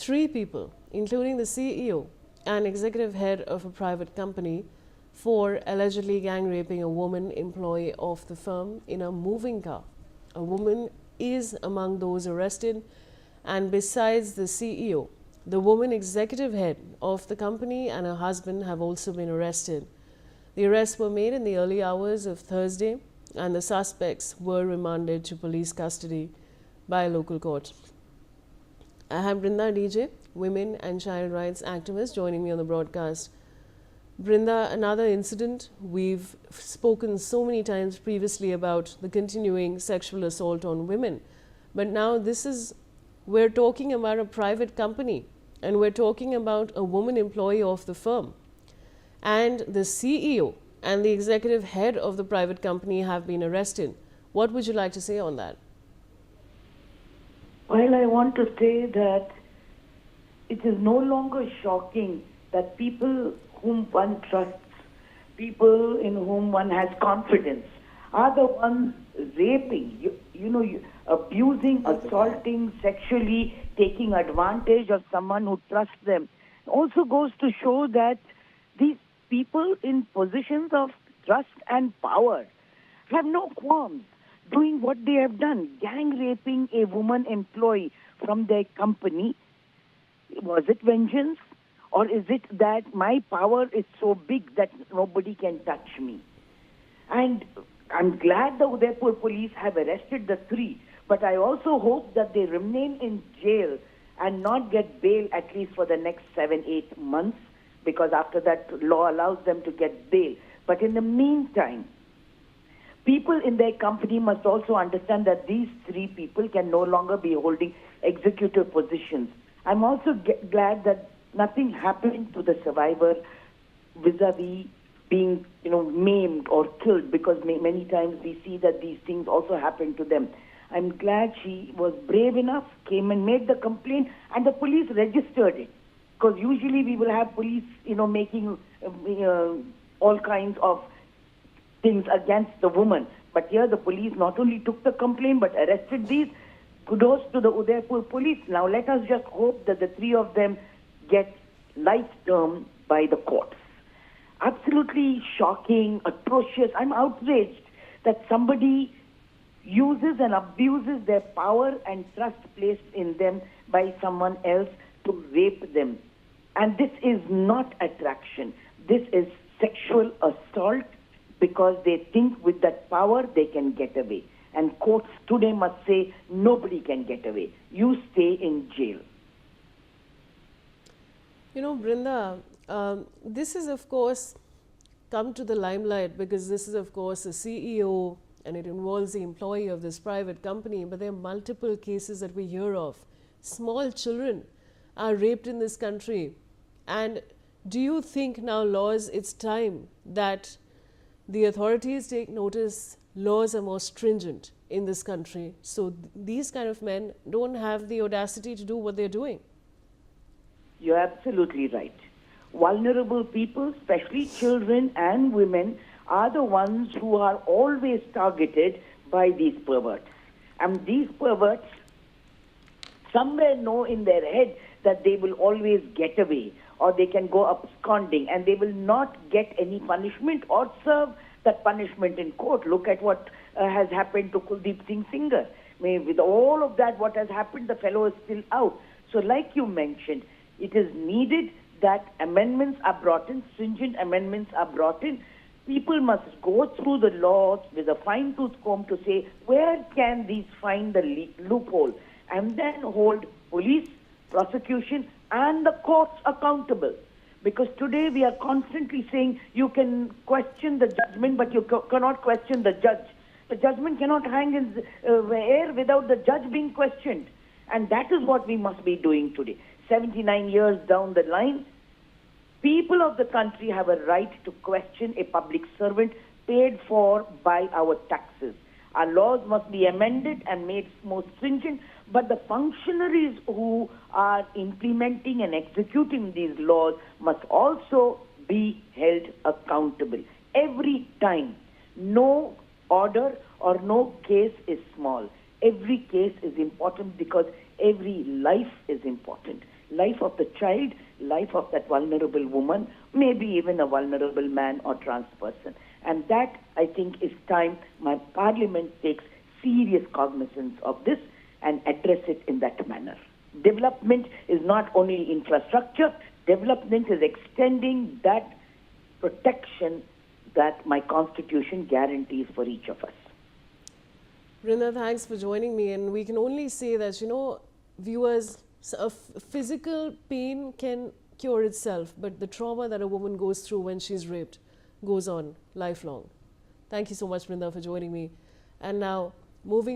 Three people, including the CEO and executive head of a private company, for allegedly gang raping a woman employee of the firm in a moving car. A woman is among those arrested, and besides the CEO, the woman executive head of the company and her husband have also been arrested. The arrests were made in the early hours of Thursday, and the suspects were remanded to police custody by a local court. I have Brinda DJ, women and child rights activist, joining me on the broadcast. Brinda, another incident. We've spoken so many times previously about the continuing sexual assault on women. But now we're talking about a private company, and we're talking about a woman employee of the firm. And the CEO and the executive head of the private company have been arrested. What would you like to say on that? Well, I want to say that it is no longer shocking that people whom one trusts, people in whom one has confidence, are the ones raping, abusing, assaulting, sexually taking advantage of someone who trusts them. Also goes to show that these people in positions of trust and power have no qualms doing what they have done, gang raping a woman employee from their company. Was it vengeance? Or is it that my power is so big that nobody can touch me? And I'm glad the Udaipur police have arrested the three, but I also hope that they remain in jail and not get bail at least for the next 7-8 months, because after that law allows them to get bail. But in the meantime, people in their company must also understand that these three people can no longer be holding executive positions. I'm also glad that nothing happened to the survivor vis-a-vis being, maimed or killed, because many times we see that these things also happen to them. I'm glad she was brave enough, came and made the complaint, and the police registered it. Because usually we will have police, making all kinds of things against the woman. But here the police not only took the complaint but arrested these. Kudos to the Udaipur police. Now let us just hope that the three of them get life term by the courts. Absolutely shocking, atrocious. I'm outraged that somebody uses and abuses their power and trust placed in them by someone else to rape them. And this is not attraction. This is sexual assault, because they think with that power they can get away. And courts today must say nobody can get away. You stay in jail. Brinda, this is of course come to the limelight because this is of course a CEO and it involves the employee of this private company, but there are multiple cases that we hear of. Small children are raped in this country. And do you think now it's time that the authorities take notice? Laws are more stringent in this country, so these kind of men don't have the audacity to do what they're doing. You're absolutely right. Vulnerable people, especially children and women, are the ones who are always targeted by these perverts. And these perverts somewhere know in their head that they will always get away, or they can go absconding, and they will not get any punishment or serve that punishment in court. Look at what has happened to Kuldeep Singh Singh. With all of that, what has happened, the fellow is still out. So like you mentioned, it is needed that amendments are brought in, stringent amendments are brought in. People must go through the laws with a fine-tooth comb to say, where can these find the loophole? And then hold police, prosecution, and the courts accountable. Because today we are constantly saying you can question the judgment, but you cannot question the judge. The judgment cannot hang in the air without the judge being questioned. And that is what we must be doing today. 79 years down the line, people of the country have a right to question a public servant paid for by our taxes. Our laws must be amended and made more stringent, but the functionaries who are implementing and executing these laws must also be held accountable. Every time, no order or no case is small. Every case is important because every life is important. life of the child, life of that vulnerable woman, maybe even a vulnerable man or trans person. And that, I think, is time my parliament takes serious cognizance of this and address it in that manner. Development is not only infrastructure, development is extending that protection that my constitution guarantees for each of us. Brinda, thanks for joining me. And we can only say that, viewers, physical pain can cure itself, but the trauma that a woman goes through when she's raped goes on lifelong. Thank you so much, Brinda, for joining me. And now, moving